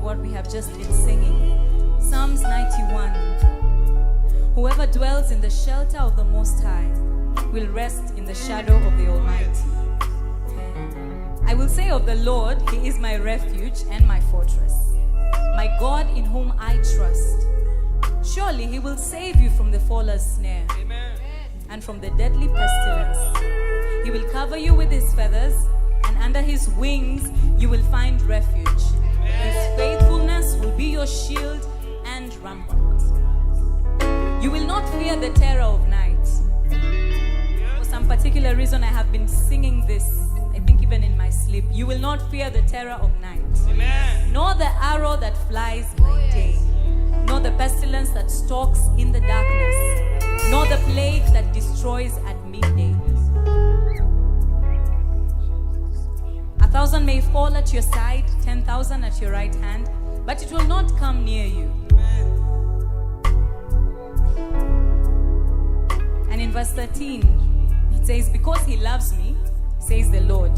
What we have just been singing. Psalms 91. Whoever dwells in the shelter of the Most High will rest in the shadow of the Almighty. I will say of the Lord, He is my refuge and my fortress, my God in whom I trust. Surely He will save you from the faller's snare. Amen. And from the deadly pestilence. He will cover you with His feathers, and under His wings you will find refuge. His faithfulness will be your shield and rampart. You will not fear the terror of night. For some particular reason, I have been singing this, I think even in my sleep. You will not fear the terror of night. Amen. Nor the arrow that flies by day, nor the pestilence that stalks in the darkness, nor the plague that destroys at midday. 1,000 may fall at your side, 10,000 at your right hand, but it will not come near you. And in verse 13, it says, because He loves me, says the Lord,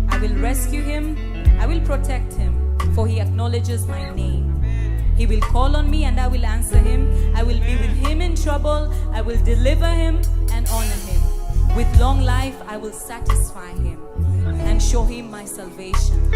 I will rescue Him, I will protect Him, for He acknowledges my name. He will call on me and I will answer Him. I will be with Him in trouble. I will deliver Him and honor Him. With long life I will satisfy Him and show Him my salvation.